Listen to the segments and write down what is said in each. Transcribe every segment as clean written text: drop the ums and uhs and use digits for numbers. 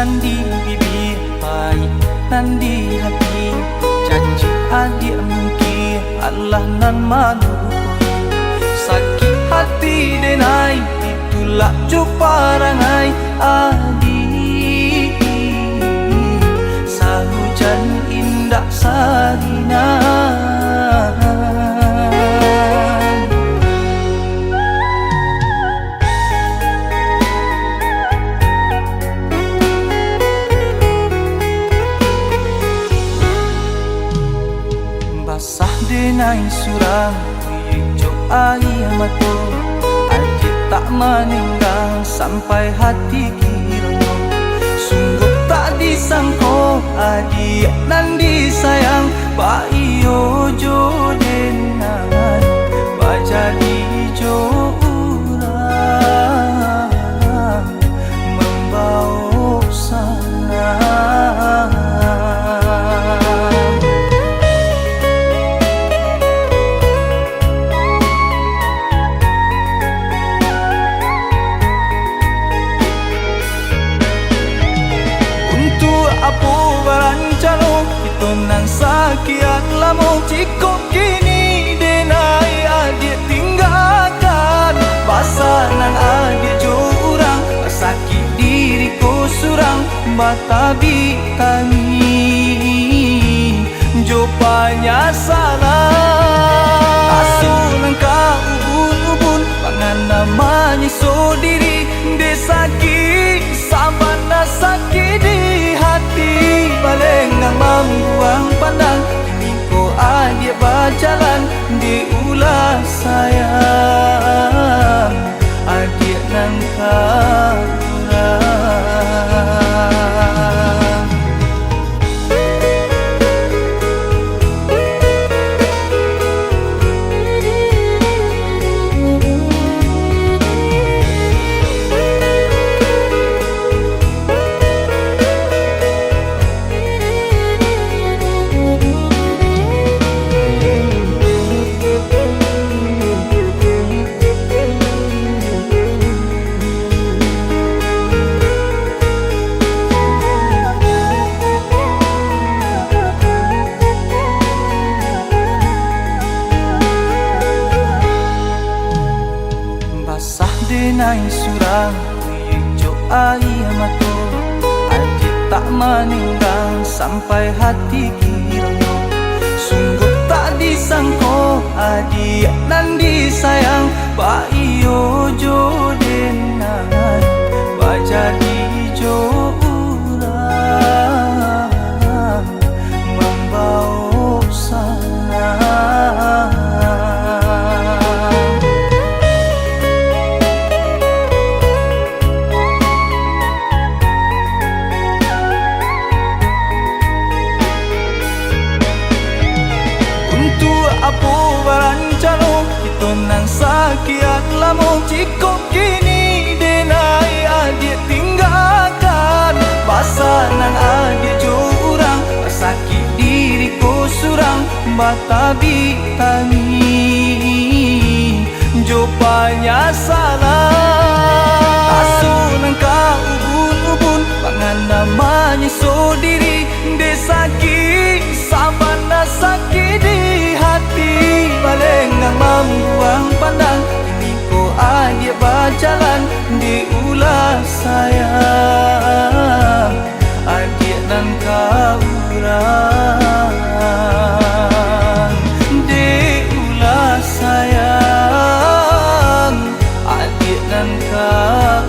Nandi bibir baik, nandi hati. Janji adik mungkin Allah nan malu. Sakit hati denai, itulah jumpa rangai adik. Sahujan indah sarina. Basah denai surang, hijau air mata. Adik tak meninggal sampai hati kiranya. Sungguh tak disangka adik nan disayang. Pak iyo jo denai, bajadi jo urang membawa sana. Apo barancano itu nan sakian lamo. Cikok kini denai adik tinggalkan. Basa nan adik jo urang, sakit diriku surang. Batabi tani jo panyasana. Asuh nangka ubun-ubun, pangan namanya so diri. De sakit sabana sakit di hati. Balengang membuang pandang, kini ko adik berjalan. Diulah sayang adik nan kurang. Basah denai surang, hijau air mata. Adik tak meninggal sampai hati kiranya. Sungguh tak disangka adik nan disayang. Pak iyo jo denai, bajadi jo urang membawa sana. Apo barancano itu nan sakian lamo. Cikok kini denai adik tinggalkan. Basa nan adik jo urang, sakit diriku surang. Batabi tani jo panyasana. Asuh nangka ubun-ubun, pangan namanya so diri. De sakit sabana sakit di hati. Balengang membuang pandang, kini ko adik berjalan. Diulah sayang adik nan kurang. Diulah sayang adik nan kurang.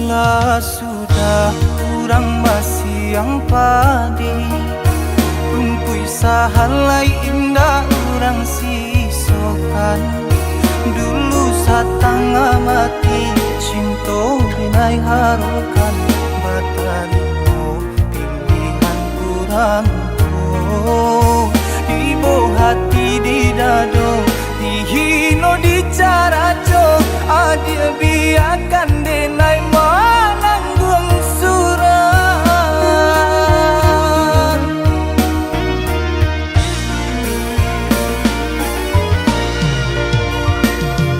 Lah sudah kurang masih yang padi Rumpui sahalai indah orang sisokan Dulu satang amati cinta binai harukan Batalimo pilihan kurang Ibu hati di dado dihino di cara jauh Adia biarkan denai menanggung suran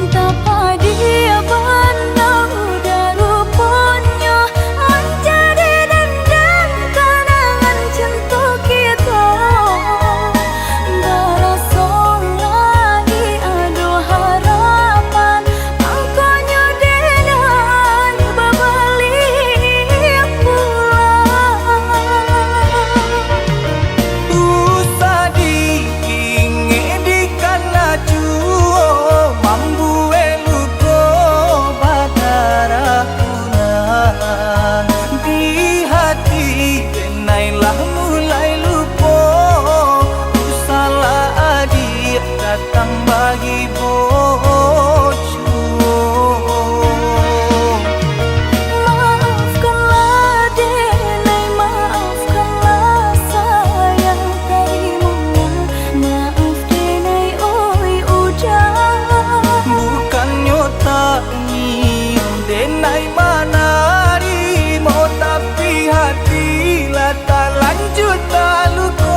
Tapa dia pandang udah rupanya menjadi dendam kenangan cinta kita Berasa lagi ada harapan Angkanya denai berbalik pulang Usah diinge di kana juo Mambu eluko badara punan Di hati denailah mulai lupo Usahlah adik datang bagi bojo Maafkanlah denai, maafkanlah sayang terimonya Maaf denai oi udah Bukannya tak nyium denai manarimo Tapi hatilah tak lanjut tak luko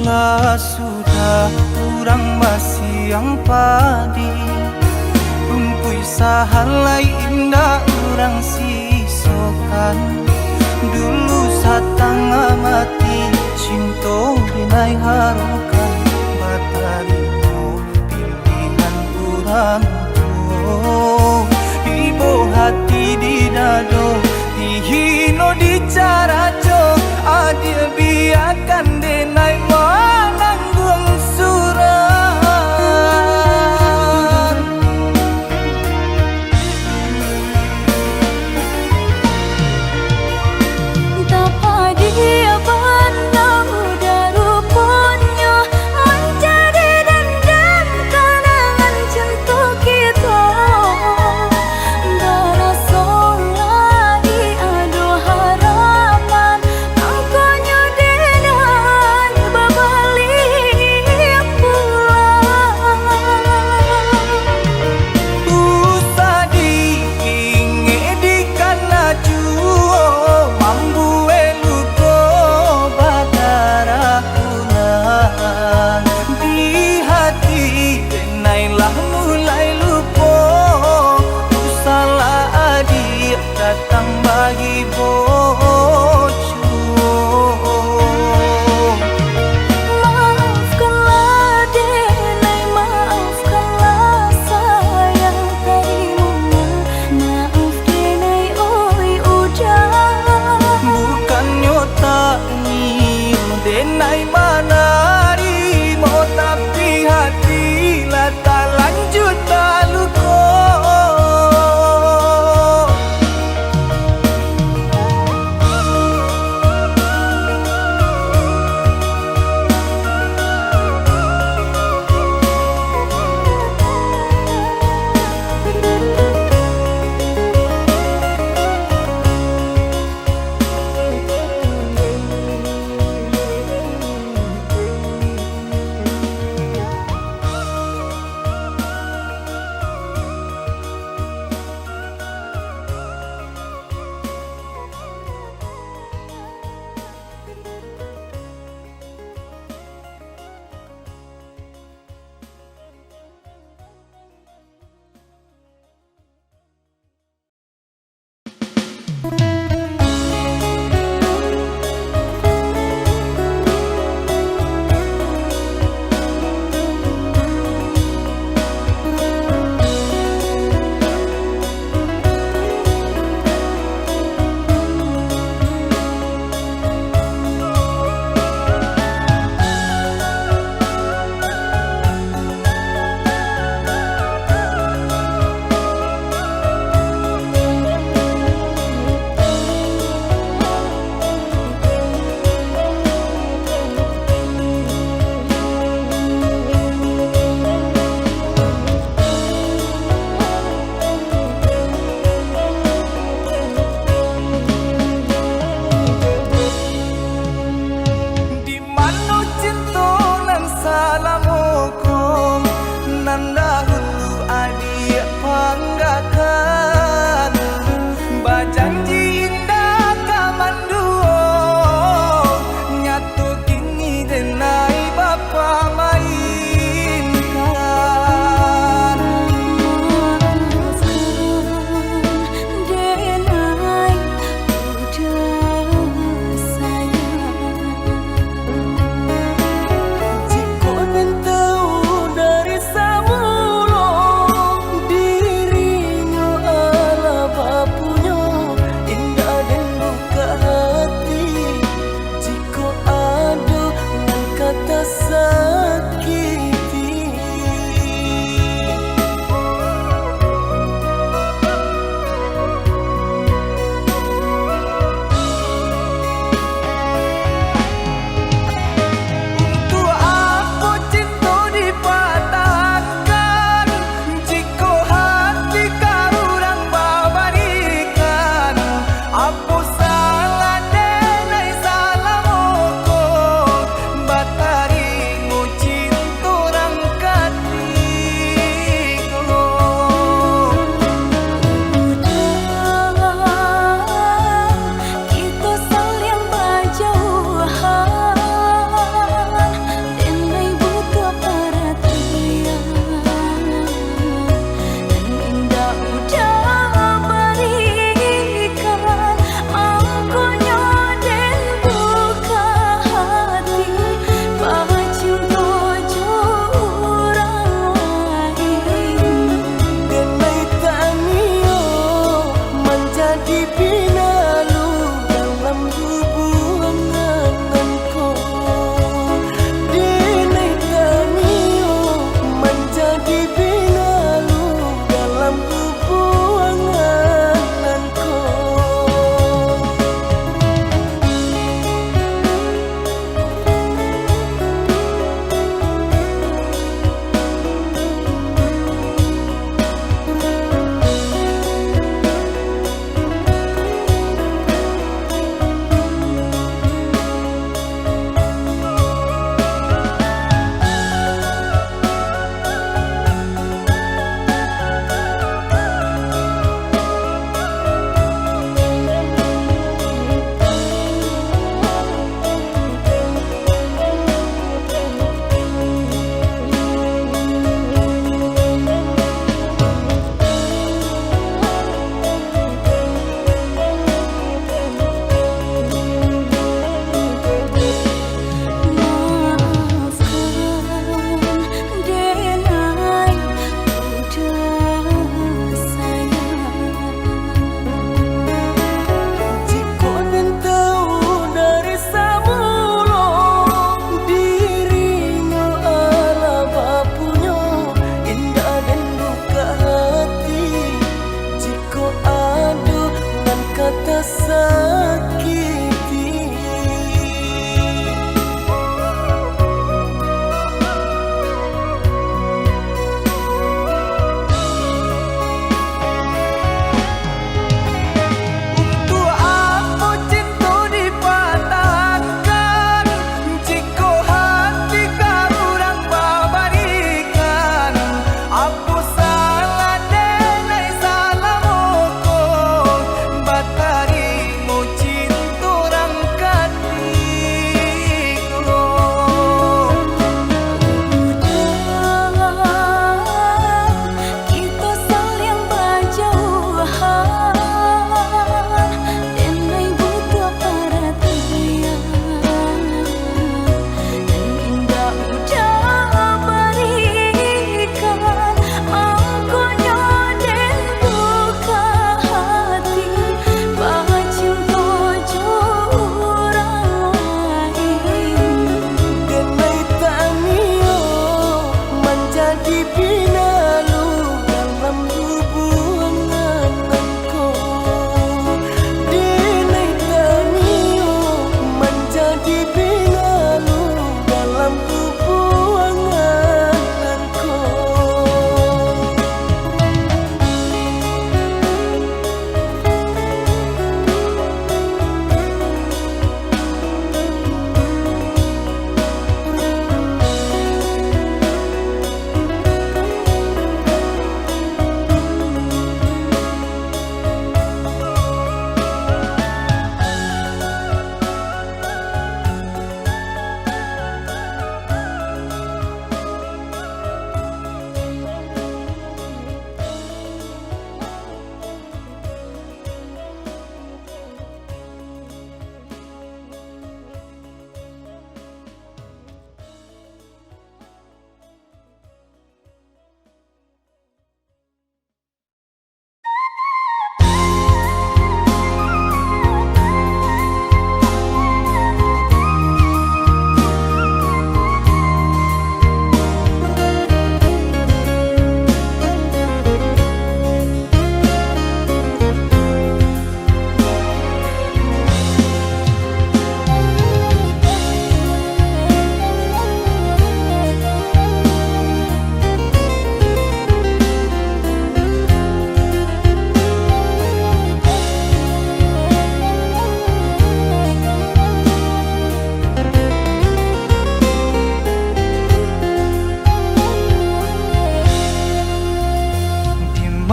Lah sudah kurang masih yang padi Rumpui sahalai indah orang sisokan Dulu satang amati cinta binai harukan Batalimo pilihan kurang Ibu hati di dado dihino di cara jauh Adia biarkan denai menanggung suran Tapa dia pandang udah rupanya menjadi dendam kenangan cinta kita Berasa lagi ada harapan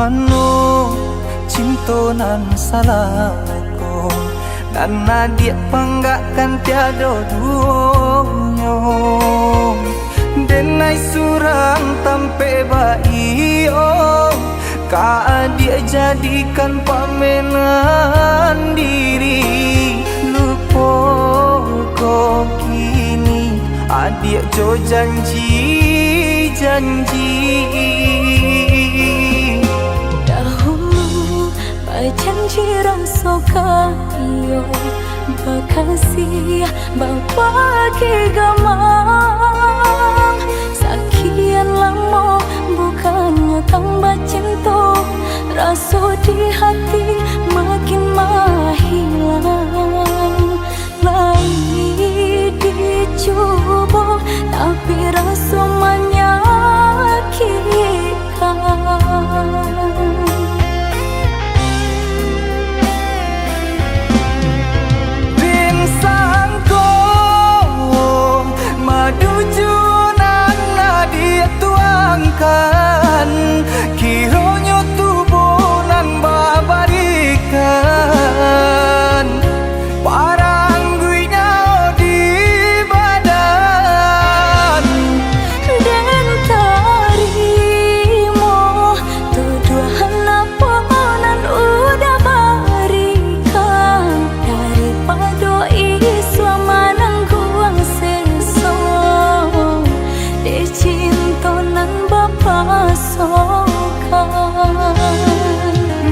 Mano cinta nan salah ko dan nadia panggakan tiada dunia denai surang tampe baio ka dia jadikan pamenan diri lupa ko kini adik jo janji janji rasa kayo bakasih bapake gamang sekian lama bukannya tambah cinta rasa di hati makin menghilang lagi dicoba tapi rasa menyakitkan. Kiranya tubuh nan babarikan parang guinya di badan dan tarimo tuduhan apa nan udah barikan daripada iswa manang kuang sesong de cinta nan pasokan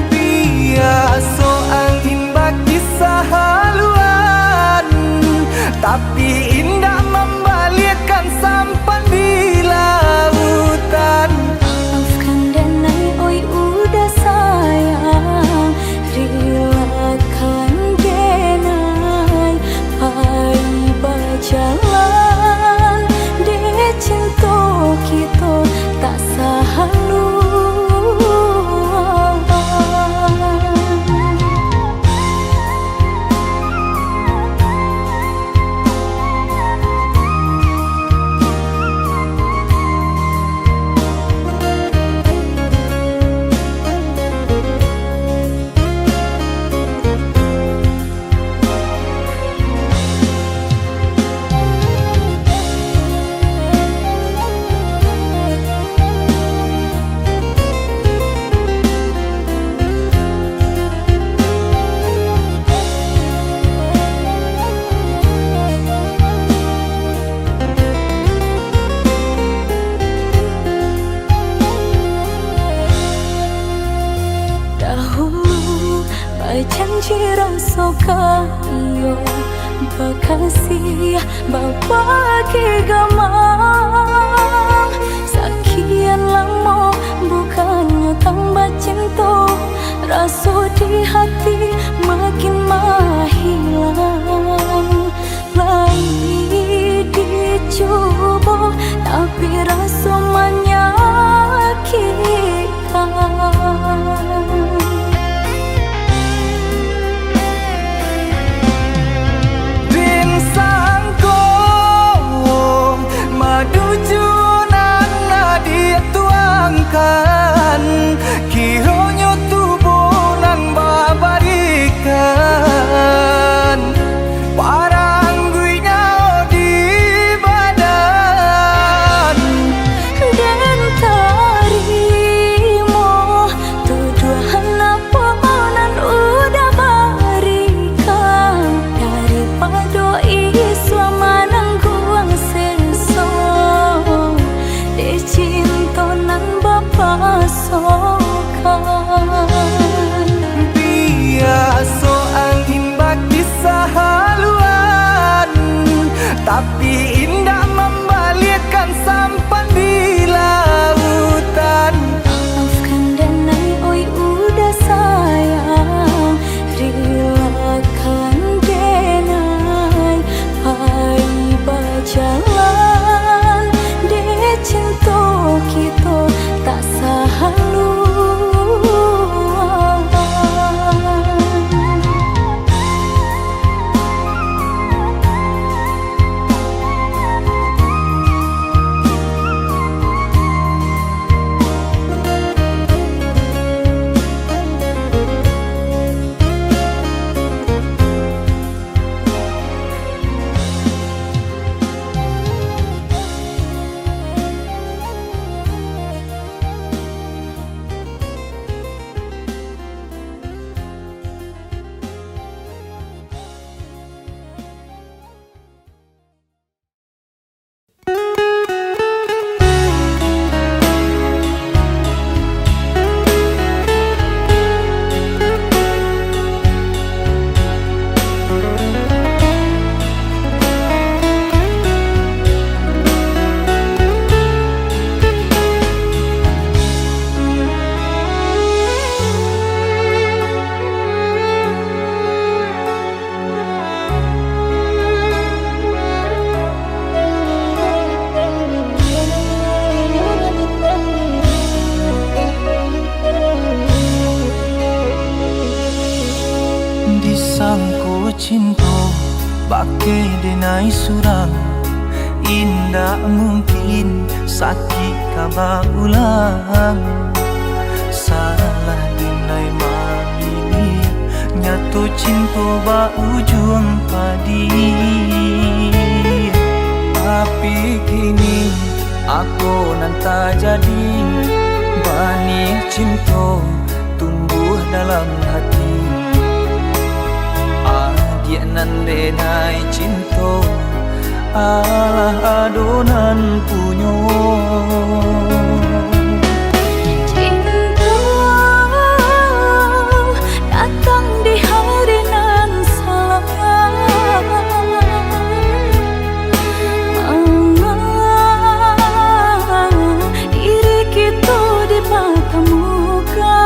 biasa angin bakisah haluan tapi indah membalikkan sampan di lautan. Maafkan denai oi udah sayang relakan denai pai berjalan de cinta kita tak sahalu. Janji rasa kayo bakasih bapake gamang sekian lama bukannya tambah cinta rasa di hati makin menghilang lagi dicoba tapi rasa menyakitkan. Kiranya tubuh nan babarikan parang guinya di badan dan tarimo tuduhan apa nan udah barikan daripada iswa manang kuang sesong de cinta nan pasokan biasa angin bakisah haluan tapi indah membalikkan sampan di lautan. Maafkan denai oi udah sayang relakan denai pai berjalan de cinta kita tak sahalu. cinta Bake denai surang Indah mungkin sakit kaba ulang Salah denai mamili Nyatu cinta ba ujung padi Tapi kini aku nanta jadi Bani cinta tumbuh dalam hati Adia nan denai cinta Allah adonan punyo Cinta datang di hari nan salah Diri kita di mata muka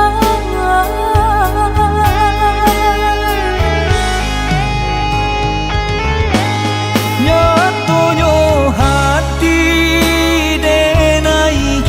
Nyatonya hati denai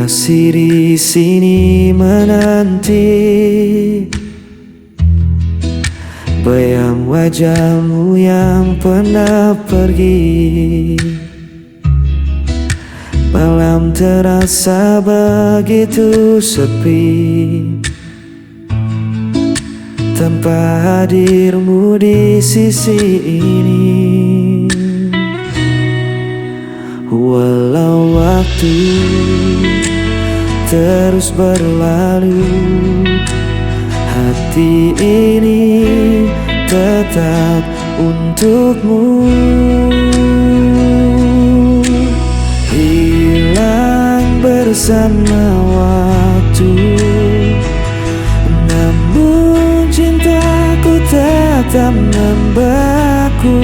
masih di sini menanti bayang wajahmu yang pernah pergi. Malam terasa begitu sepi tanpa hadirmu di sisi ini. Walau waktu terus berlalu, hati ini tetap untukmu. Hilang bersama waktu, namun cintaku tetap membeku.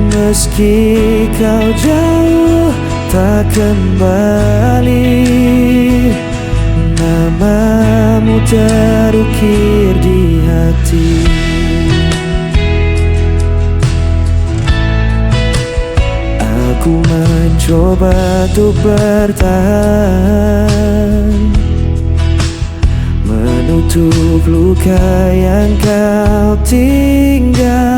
Meski kau jauh tak kembali, namamu terukir di hati. Aku mencoba untuk bertahan, menutup luka yang kau tinggalkan.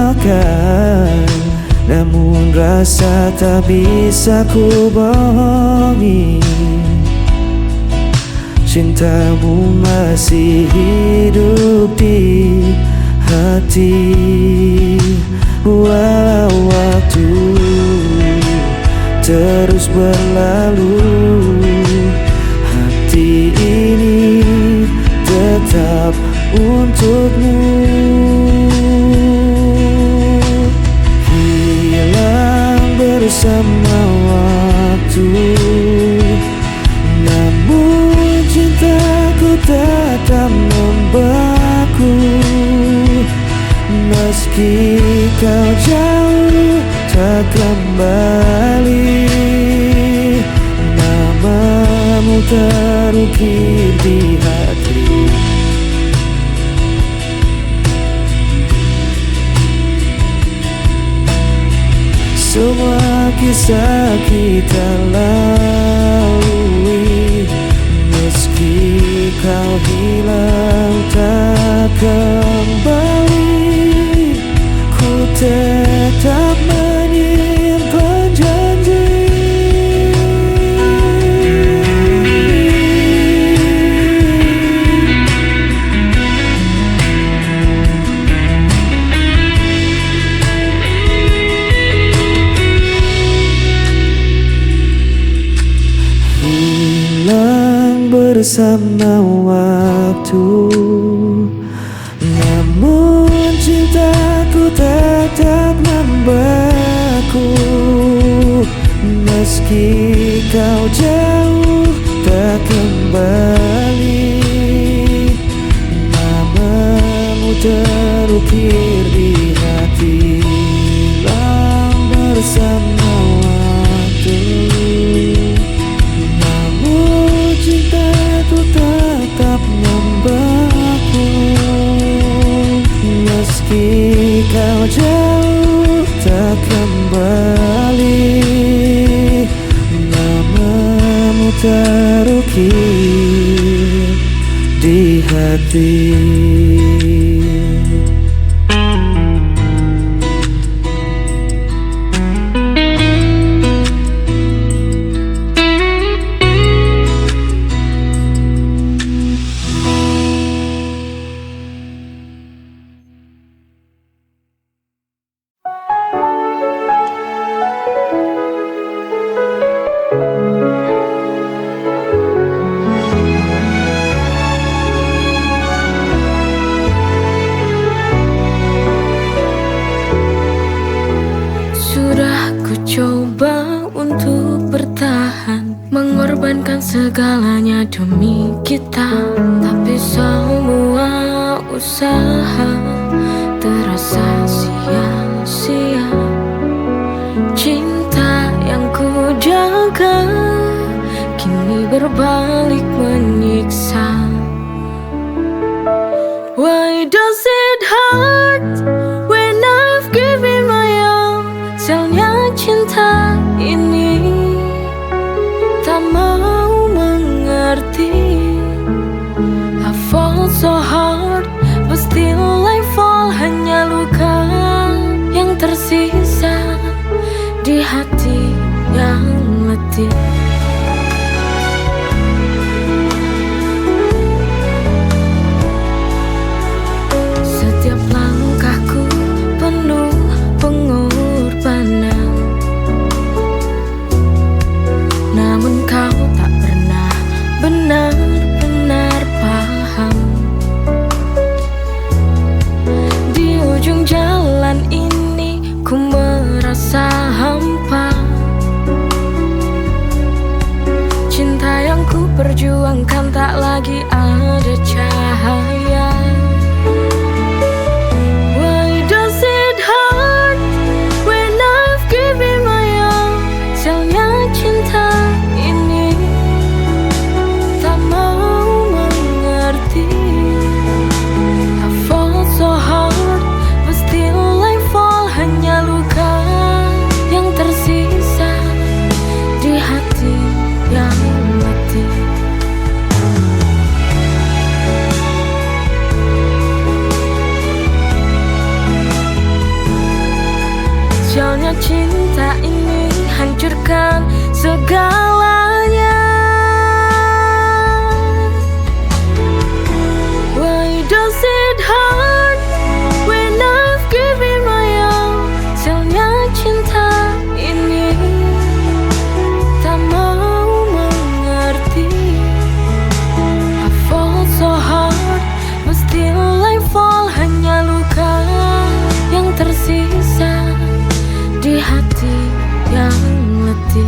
Namun rasa tak bisa ku bohongi, cintamu masih hidup di hati. Walau waktu terus berlalu, hati ini tetap untukmu. Bersama waktu, namun cintaku tetap membeku. Meski kau jauh tak kembali, namamu terukir di hati. Semua kisah kita lalui, meski kau hilang tak kembali, ku tetap menyimpan janji. Bersama waktu, namun cintaku tetap membeku. Meski kau jauh tak kembali, namamu terukir di hati. Hilang bersama waktu, cintaku tetap membeku. Meski kau jauh tak kembali, namamu terukir di hati. Segalanya demi kita, tapi semua usaha terasa sia-sia. Cinta yang ku jaga kini berbalik menyiksa. Why does it hurt when I've given my all? Sialnya cinta ini tak mau perjuangkan tak lagi ada cahaya. Why does it hurt when I've given my all? Sialnya cinta ini tak mau mengerti. I fall so hard but still I fall. Hanya luka yang tersisa di hati yang letih. Sialnya cinta ini hancurkan segalanya. Why does it hurt when I've given my all? Sialnya cinta ini tak mau mengerti. I fall so hard but still I fall. Hanya luka yang tersisa di hati yang letih.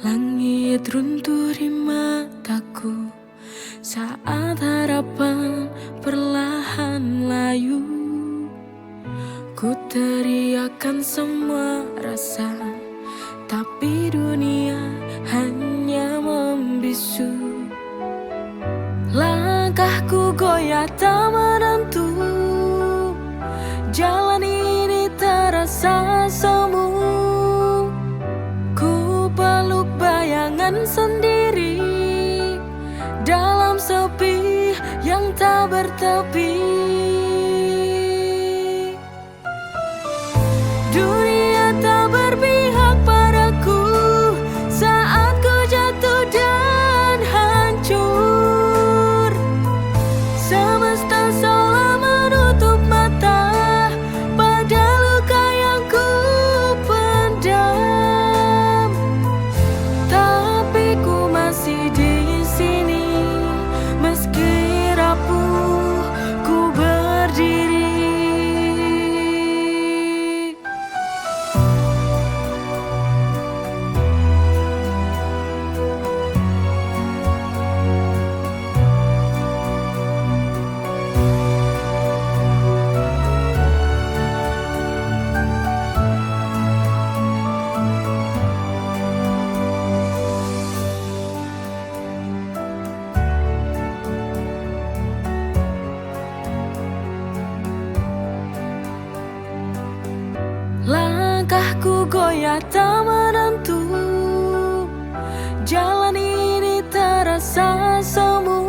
Langit runtuh di mataku saat harapan perlahan layu. Ku teriakan semua rasa, tapi dunia hanya membisu. Langkahku goyah tak menentu, jalan ini terasa semu. Peluk bayangan sendiri dalam sepi yang tak bertepi. Dunia tak berpihak padaku saat ku jatuh dan hancur. Semesta seolah menutup mata pada luka yang ku pendam. Masih di sini meski rapuh ku berdiri. Langkahku goyah tak menentu, jalan ini terasa semu.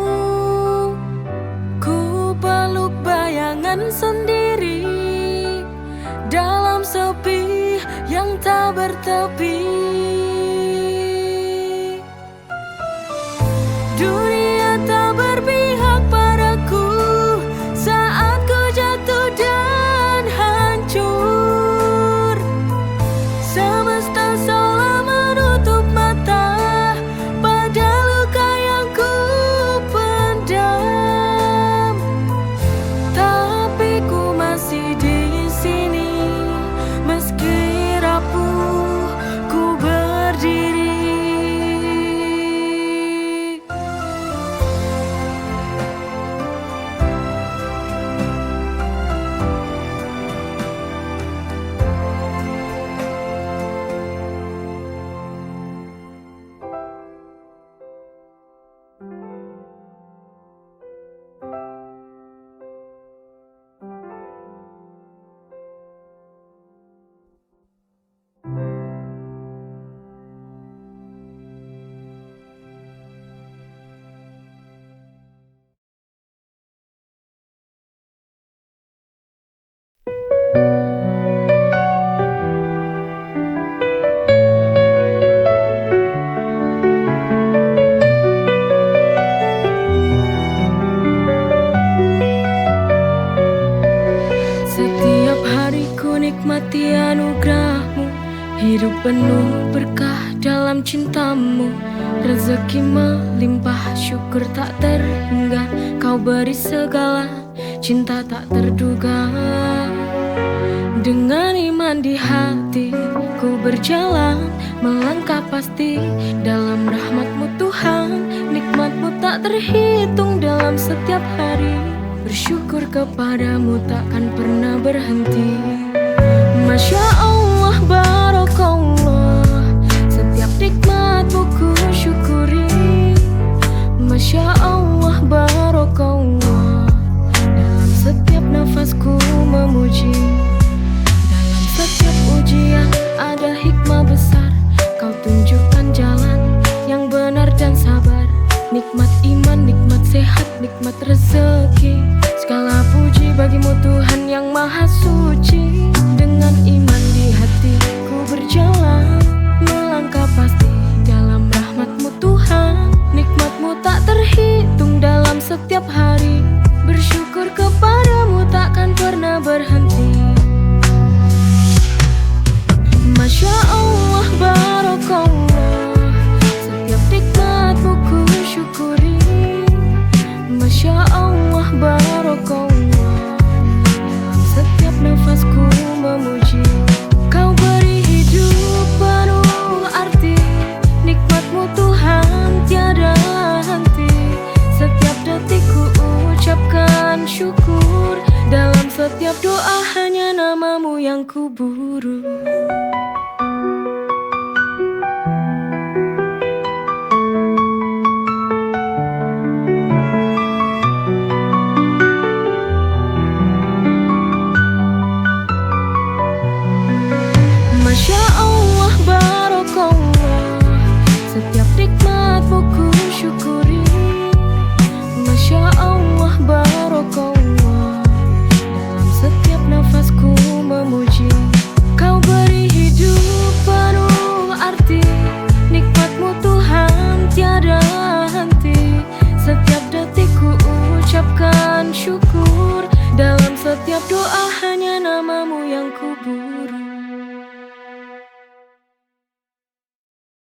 Ku peluk bayangan sendiri dalam sepi yang tak bertepi. Dunia tak berpihak padaku saat ku jatuh dan hancur. Semesta seolah menutup mata pada luka yang ku pendam. Tapi ku masih di sini meski rapuh ku berdiri. nikmati anugerahmu. Hidup penuh berkah dalam cintamu. Rezeki melimpah, syukur tak terhingga. Kau beri segala, cinta tak terduga. Dengan iman di hati, ku berjalan, melangkah pasti dalam rahmat-Mu Tuhan. Nikmat-Mu tak terhitung dalam setiap hari. Bersyukur kepadamu takkan pernah berhenti. Masya Allah, Barakallah, setiap nikmat-Mu ku syukuri. Masya Allah, Barakallah, dalam setiap nafasku memuji. Dalam setiap ujian ada hikmah besar. Kau tunjukkan jalan yang benar dan sabar. Nikmat iman, nikmat sehat, nikmat rezeki. Segala puji bagimu Tuhan yang maha suci. Dengan iman di hati ku berjalan, melangkah pasti dalam rahmat-Mu Tuhan. Nikmat-Mu tak terhitung dalam setiap hari. Bersyukur kepadamu takkan pernah berhenti. Masya Allah, Barakallah, setiap nikmat-Mu ku syukuri. Masya Allah, Barakallah, dalam setiap nafasku memuji. Kau beri hidup penuh arti. Nikmat-Mu Tuhan tiada henti. Setiap detik ku ucapkan syukur. Dalam setiap doa hanya nama-Mu yang ku buru. Masya Allah, Barakallah, setiap nikmat-Mu ku syukuri. Masya Allah, Barakallah, dalam setiap nafasku memuji. Kau beri hidup penuh arti. Nikmat-Mu Tuhan tiada henti. Setiap detik ku ucapkan syukur. Dalam setiap doa